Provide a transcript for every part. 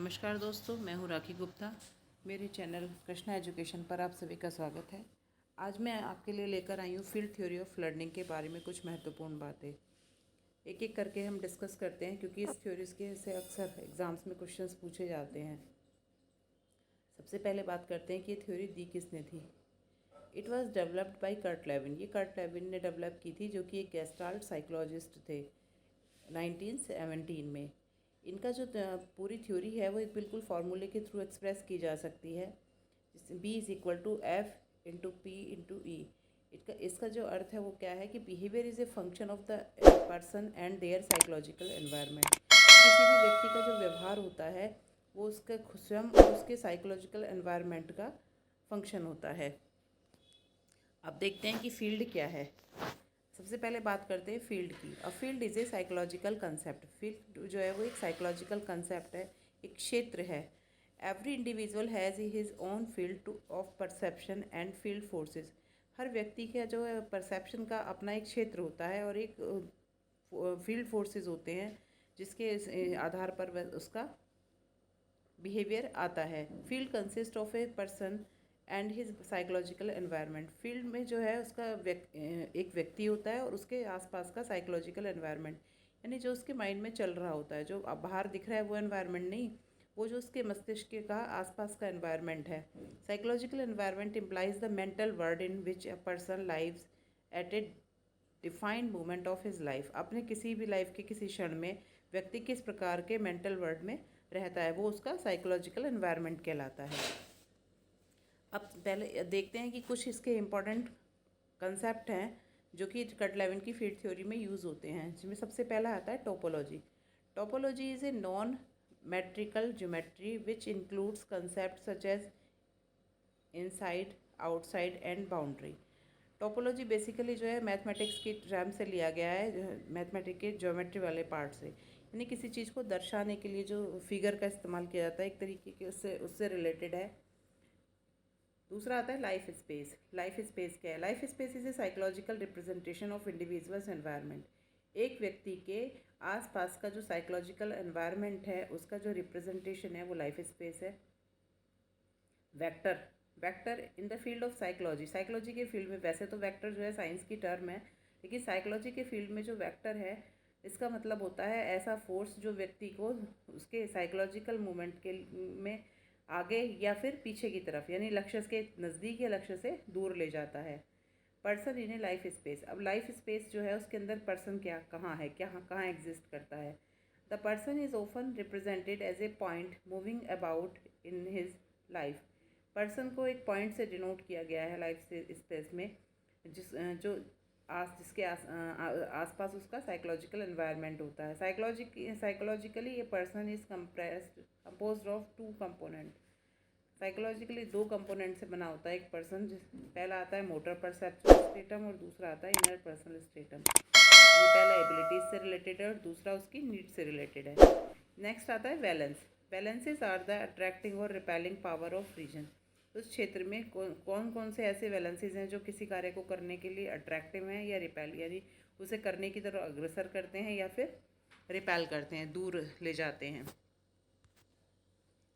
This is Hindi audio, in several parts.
नमस्कार दोस्तों, मैं हूँ राखी गुप्ता। मेरे चैनल कृष्णा एजुकेशन पर आप सभी का स्वागत है। आज मैं आपके लिए लेकर आई हूँ फील्ड थ्योरी ऑफ लर्निंग के बारे में कुछ महत्वपूर्ण बातें। एक एक करके हम डिस्कस करते हैं क्योंकि इस थ्योरीज के से अक्सर एग्ज़ाम्स में क्वेश्चंस पूछे जाते हैं। सबसे पहले बात करते हैं कि ये थ्योरी दी किसने थी। It was developed by Kurt Lewin. ये कर्ट लेविन ने डेवलप की थी, जो कि एक गेस्टाल्ट साइकोलॉजिस्ट थे 1917 में। इनका जो पूरी थ्योरी है वो एक बिल्कुल फार्मूले के थ्रू एक्सप्रेस की जा सकती है। B=F×P×E। इसका जो अर्थ है वो क्या है कि behaviour is a function of the person and their psychological environment. किसी भी व्यक्ति का जो व्यवहार होता है वो उसका स्वयं और उसके साइकोलॉजिकल एनवायरनमेंट का फंक्शन होता है। अब देखते हैं कि फील्ड क्या है। सबसे पहले बात करते हैं फील्ड की। A field is a psychological concept. Field जो है वो एक साइकोलॉजिकल कंसेप्ट है, एक क्षेत्र है। Every individual has his own field to of perception and field forces. हर व्यक्ति का जो है परसेप्शन का अपना एक क्षेत्र होता है और एक फील्ड फोर्सेस होते हैं जिसके आधार पर वह उसका बिहेवियर आता है। Field consist of a person and his psychological environment. Field में जो है उसका एक व्यक्ति होता है और उसके आसपास का साइकोलॉजिकल एनवायरनमेंट, यानी जो उसके माइंड में चल रहा होता है। जो अब बाहर दिख रहा है वो एनवायरनमेंट नहीं, वो जो उसके मस्तिष्क का आसपास का एनवायरनमेंट है। Psychological environment implies the mental world in which a person lives at a defined moment of his life. अपने किसी भी लाइफ के किसी क्षण में व्यक्ति किस प्रकार के मेंटल वर्ल्ड में रहता है वो उसका साइकोलॉजिकल एनवायरनमेंट कहलाता है। अब पहले देखते हैं कि कुछ इसके इम्पॉर्टेंट कंसेप्ट हैं जो कि कर्ट लेविन की फील्ड थ्योरी में यूज़ होते हैं, जिसमें सबसे पहला आता है topology. Topology is a non metrical geometry which includes concept such as inside, outside and boundary. Topology basically जो है मैथमेटिक्स की टर्म से लिया गया है, मैथमेटिक्स के ज्योमेट्री वाले पार्ट से, यानी किसी चीज़ को दर्शाने के लिए जो फिगर का इस्तेमाल किया जाता है एक तरीके के उससे रिलेटेड है। दूसरा आता है लाइफ स्पेस। लाइफ स्पेस क्या है? Life space is a psychological representation of individuals environment. एक व्यक्ति के आसपास का जो साइकोलॉजिकल एनवायरनमेंट है उसका जो रिप्रेजेंटेशन है वो लाइफ स्पेस है। Vector. Vector in the field of psychology. Psychology के फील्ड में, वैसे तो वेक्टर जो है साइंस की टर्म है, लेकिन साइकोलॉजी के फील्ड में जो वेक्टर है इसका मतलब होता है ऐसा फोर्स जो व्यक्ति को उसके साइकोलॉजिकल मूवमेंट के में आगे या फिर पीछे की तरफ, यानी लक्ष्य के नज़दीक या लक्ष्य से दूर ले जाता है। Person in A life space. अब लाइफ स्पेस जो है उसके अंदर पर्सन क्या कहाँ है, क्या कहाँ एग्जिस्ट करता है। The person is often represented as a point moving about in his life. Person को एक पॉइंट से डिनोट किया गया है लाइफ स्पेस में, जो जिसके आसपास उसका साइकोलॉजिकल एनवायरनमेंट होता है। साइकोलॉजिकली ये person is composed of two component. Psychologically दो कंपोनेंट से बना होता है एक पर्सन। पहला आता है मोटर परसेप्चुअल स्टेटम और दूसरा आता है इनर पर्सनल स्टेटम। ये पहला एबिलिटीज से रिलेटेड है और दूसरा उसकी नीड से रिलेटेड है। नेक्स्ट आता है वैलेंस। वैलेंसेज आर द अट्रैक्टिंग और रिपेलिंग पावर ऑफ रीजन। उस क्षेत्र में कौन कौन से ऐसे वैलेंसेज हैं जो किसी कार्य को करने के लिए अट्रैक्टिव हैं या रिपेल, यानी उसे करने की तरफ अग्रसर करते हैं या फिर रिपेल करते हैं, दूर ले जाते हैं।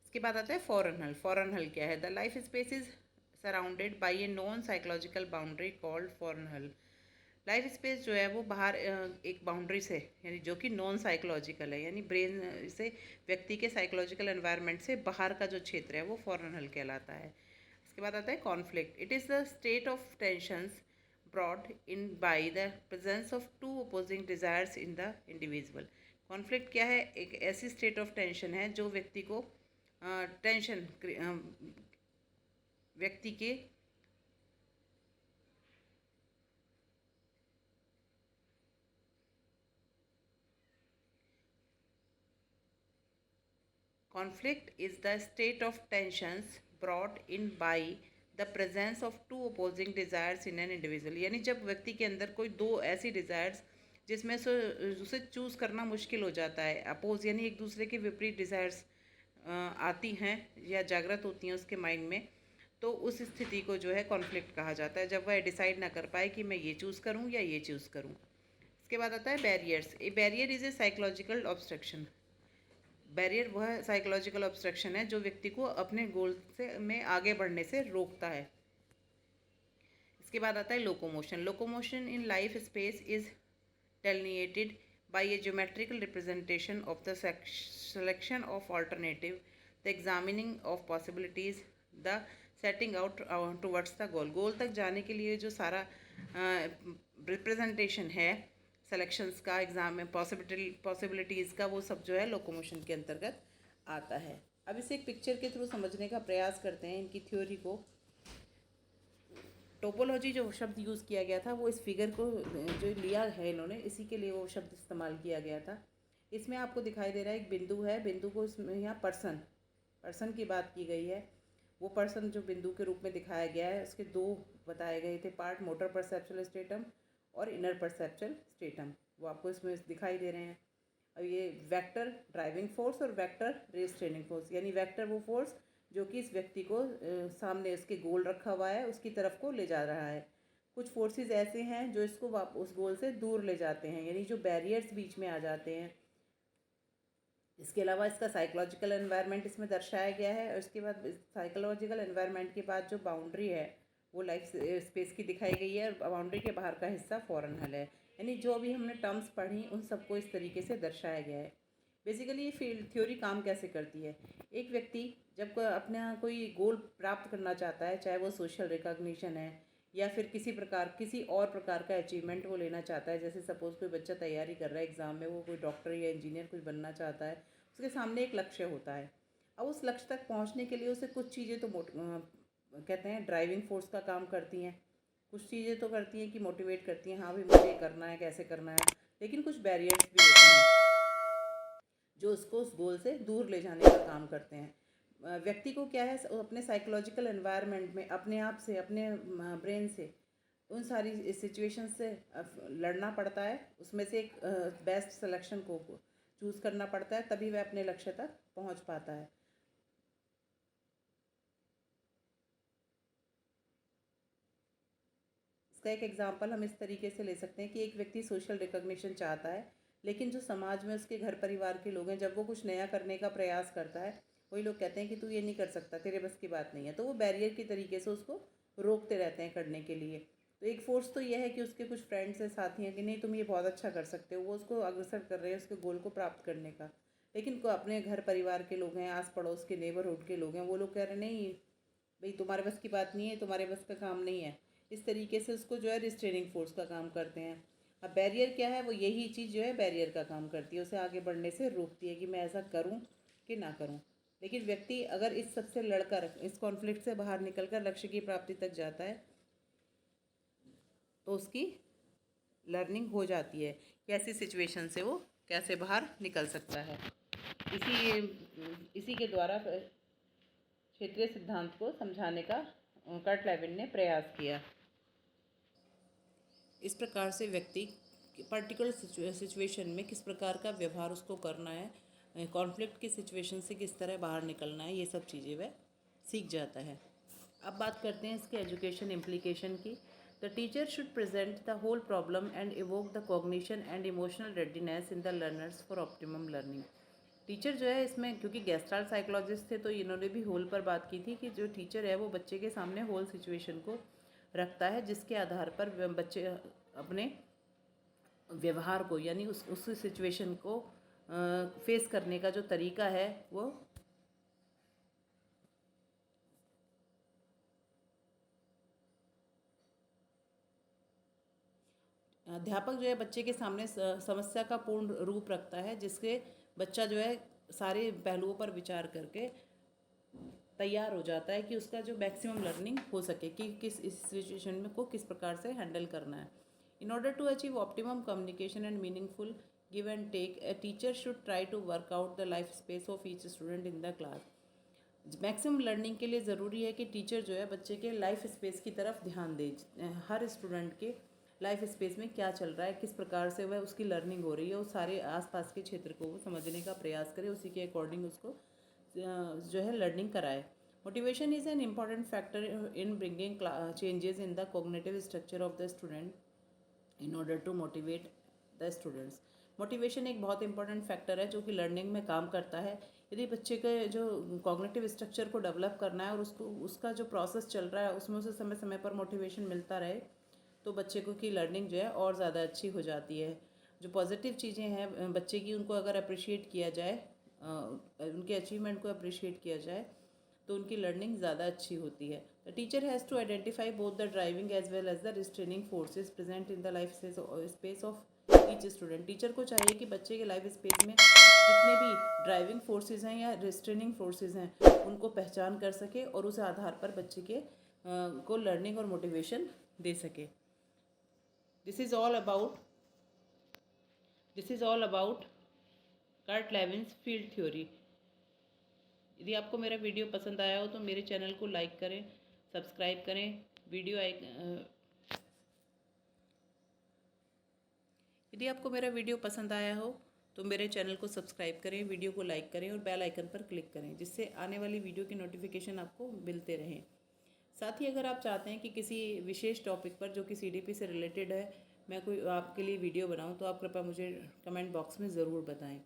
इसके बाद आता है फॉरेन हल। फॉरेन हल क्या है? The life space is surrounded by a non psychological boundary called foreign हल। लाइफ स्पेस जो है वो बाहर एक बाउंड्री से, यानी जो कि नॉन साइकोलॉजिकल है, यानी ब्रेन से व्यक्ति के साइकोलॉजिकल एनवायरनमेंट से बाहर का जो क्षेत्र है वो फॉरेन हल कहलाता है। इसके बाद आता है conflict. It is the state of tensions brought in by the presence of to opposing desires in the individual. Conflict क्या है? एक ऐसी स्टेट ऑफ टेंशन है जो व्यक्ति को टेंशन व्यक्ति के Conflict is the state of tensions brought in by the presence of two opposing desires in an individual। यानी जब व्यक्ति के अंदर कोई दो ऐसी डिज़ायर्स जिसमें से उसे चूज़ करना मुश्किल हो जाता है, अपोज यानी एक दूसरे के विपरीत डिज़ायर्स आती हैं या जागृत होती हैं उसके माइंड में, तो उस स्थिति को जो है कॉन्फ्लिक्ट कहा जाता है, जब वह डिसाइड ना कर पाए कि मैं ये चूज़ करूँ या ये चूज़ करूँ। इसके बाद आता है barriers. A barrier is a psychological obstruction. Barrier वह साइकोलॉजिकल ऑब्स्ट्रक्शन है जो व्यक्ति को अपने गोल से में आगे बढ़ने से रोकता है। इसके बाद आता है locomotion. Locomotion in life space is delineated by a geometrical representation of the selection of alternative, the examining of possibilities, the setting out towards the goal. गोल तक जाने के लिए जो सारा रिप्रेजेंटेशन है सेलेक्शंस का, एग्जाम में पॉसिबिलिटीज़ का, वो सब जो है लोकोमोशन के अंतर्गत आता है। अब इसे एक पिक्चर के थ्रू समझने का प्रयास करते हैं इनकी थ्योरी को। टोपोलॉजी जो शब्द यूज़ किया गया था वो इस फिगर को जो लिया है इन्होंने, इसी के लिए वो शब्द इस्तेमाल किया गया था। इसमें आपको दिखाई दे रहा है एक बिंदु है, बिंदु को इसमें यहाँ पर्सन की बात की गई है। वो पर्सन जो बिंदु के रूप में दिखाया गया है उसके दो बताए गए थे पार्ट, मोटर परसेप्चुअल स्टेटम और इनर परसेप्चुअल स्टेटम, वो आपको इसमें दिखाई दे रहे हैं। अब ये वेक्टर ड्राइविंग फोर्स और वेक्टर रेस्ट्रेनिंग फोर्स, यानी वेक्टर वो फोर्स जो कि इस व्यक्ति को सामने उसके गोल रखा हुआ है उसकी तरफ को ले जा रहा है। कुछ फोर्सेस ऐसे हैं जो इसको उस गोल से दूर ले जाते हैं, यानी जो बैरियर्स बीच में आ जाते हैं। इसके अलावा इसका साइकोलॉजिकल एनवायरनमेंट इसमें दर्शाया गया है, और इसके बाद साइकोलॉजिकल एनवायरनमेंट के बाद जो बाउंड्री है वो लाइफ स्पेस की दिखाई गई है, और बाउंड्री के बाहर का हिस्सा फॉरेन हल है। यानी जो अभी हमने टर्म्स पढ़ी उन सबको इस तरीके से दर्शाया गया है। बेसिकली ये फील्ड थ्योरी काम कैसे करती है। एक व्यक्ति जब अपना कोई गोल प्राप्त करना चाहता है, चाहे वो सोशल रिकॉग्निशन है या फिर किसी और प्रकार का अचीवमेंट वो लेना चाहता है, जैसे सपोज़ कोई बच्चा तैयारी कर रहा है एग्ज़ाम में, वो कोई डॉक्टर या इंजीनियर कुछ बनना चाहता है, उसके सामने एक लक्ष्य होता है। अब उस लक्ष्य तक पहुंचने के लिए उसे कुछ चीज़ें तो कहते हैं ड्राइविंग फोर्स का काम करती हैं, कुछ चीज़ें तो करती हैं कि मोटिवेट करती हैं, हाँ भाई मुझे करना है, कैसे करना है। लेकिन कुछ बैरियर्स भी होते हैं जो उसको उस गोल से दूर ले जाने का काम करते हैं। व्यक्ति को क्या है, अपने साइकोलॉजिकल एनवायरनमेंट में अपने आप से, अपने ब्रेन से उन सारी सिचुएशन से लड़ना पड़ता है, उसमें से एक बेस्ट सिलेक्शन को चूज़ करना पड़ता है, तभी वह अपने लक्ष्य तक पहुंच पाता है। इसका एक एग्जांपल हम इस तरीके से ले सकते हैं कि एक व्यक्ति सोशल रिकॉग्निशन चाहता है, लेकिन जो समाज में उसके घर परिवार के लोग हैं, जब वो कुछ नया करने का प्रयास करता है, वही लोग कहते हैं कि तू ये नहीं कर सकता, तेरे बस की बात नहीं है, तो वो बैरियर की तरीके से उसको रोकते रहते हैं करने के लिए। तो एक फोर्स तो यह है कि उसके कुछ फ्रेंड्स हैं, साथी हैं कि नहीं तुम ये बहुत अच्छा कर सकते हो, वो उसको अग्रसर कर रहे हैं उसके गोल को प्राप्त करने का। लेकिन अपने घर परिवार के लोग हैं, आस पड़ोस के नेबरहुड के लोग हैं, वो लोग कह रहे हैं नहीं भाई तुम्हारे बस की बात नहीं है, तुम्हारे बस का काम नहीं है। इस तरीके से उसको जो है रिस्ट्रेनिंग फोर्स का काम करते हैं। अब बैरियर क्या है, वो यही चीज़ जो है बैरियर का काम करती है, उसे आगे बढ़ने से रोकती है कि मैं ऐसा करूं कि ना करूं। लेकिन व्यक्ति अगर इस सबसे लड़कर, इस कॉन्फ्लिक्ट से बाहर निकलकर लक्ष्य की प्राप्ति तक जाता है तो उसकी लर्निंग हो जाती है कि ऐसी सिचुएशन से वो कैसे बाहर निकल सकता है। इसी के द्वारा क्षेत्रीय सिद्धांत को समझाने का कर्ट लेविन ने प्रयास किया। इस प्रकार से व्यक्ति पर्टिकुलर सिचुएशन में किस प्रकार का व्यवहार उसको करना है, कॉन्फ्लिक्ट की सिचुएशन से किस तरह बाहर निकलना है, ये सब चीज़ें वह सीख जाता है। अब बात करते हैं इसके एजुकेशन इम्प्लीकेशन की। The teacher should present the whole problem and evoke the cognition and emotional readiness in the learners for optimum learning. Teacher जो है इसमें, क्योंकि गेस्टाल्ट साइकोलॉजिस्ट थे तो इन्होंने भी होल पर बात की थी कि जो टीचर है वो बच्चे के सामने होल सिचुएशन को रखता है, जिसके आधार पर बच्चे अपने व्यवहार को, यानी उस सिचुएशन को फेस करने का जो तरीका है वो अध्यापक जो है बच्चे के सामने समस्या का पूर्ण रूप रखता है, जिससे बच्चा जो है सारे पहलुओं पर विचार करके तैयार हो जाता है कि उसका जो मैक्सिमम लर्निंग हो सके कि किस इस सिचुएशन में को किस प्रकार से हैंडल करना है। In order to achieve optimum communication and meaningful give and take, a teacher should try to work out the life space of each student in the class. Maximum learning के लिए ज़रूरी है कि टीचर जो है बच्चे के लाइफ स्पेस की तरफ ध्यान दे, हर स्टूडेंट के लाइफ स्पेस में क्या चल रहा है, किस प्रकार से वह उसकी लर्निंग हो रही है, उस सारे आसपास के क्षेत्र को वो समझने का प्रयास करे, उसी के अकॉर्डिंग उसको जो है लर्निंग कराए। Motivation is an important factor in bringing changes in the cognitive structure of the student in order to motivate the students. Motivation एक बहुत इंपॉर्टेंट फैक्टर है जो कि लर्निंग में काम करता है। यदि बच्चे के जो कॉग्निटिव स्ट्रक्चर को डेवलप करना है और उसका जो प्रोसेस चल रहा है उसमें उसे समय समय पर मोटिवेशन मिलता रहे, तो बच्चे को की लर्निंग जो है और ज़्यादा अच्छी हो जाती है। जो पॉजिटिव चीज़ें हैं बच्चे की, उनको अगर अप्रिशिएट किया जाए, उनके अचीवमेंट को अप्रिशिएट किया जाए, तो उनकी लर्निंग ज़्यादा अच्छी होती है। The teacher has to identify both the driving as well as the restraining forces present in the life space of each student. Teacher को चाहिए कि बच्चे के लाइफ स्पेस में जितने भी ड्राइविंग फोर्सेज हैं या रिस्ट्रेनिंग फोर्सेज हैं उनको पहचान कर सके और उस आधार पर बच्चे के को लर्निंग और मोटिवेशन दे सके। This is all about Kurt Lewin's field theory. यदि आपको मेरा वीडियो पसंद आया हो तो मेरे चैनल को लाइक करें, सब्सक्राइब करें। यदि आपको मेरा वीडियो पसंद आया हो तो मेरे चैनल को सब्सक्राइब करें, वीडियो को लाइक करें और बेल आइकन पर क्लिक करें, जिससे आने वाली वीडियो की नोटिफिकेशन आपको मिलते रहें। साथ ही अगर आप चाहते हैं कि किसी विशेष टॉपिक पर जो कि CDP से रिलेटेड है मैं कोई आपके लिए वीडियो बनाऊं, तो आप कृपया मुझे कमेंट बॉक्स में ज़रूर बताएं।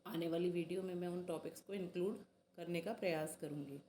आने वाली वीडियो में मैं उन टॉपिक्स को इंक्लूड करने का प्रयास करूंगी।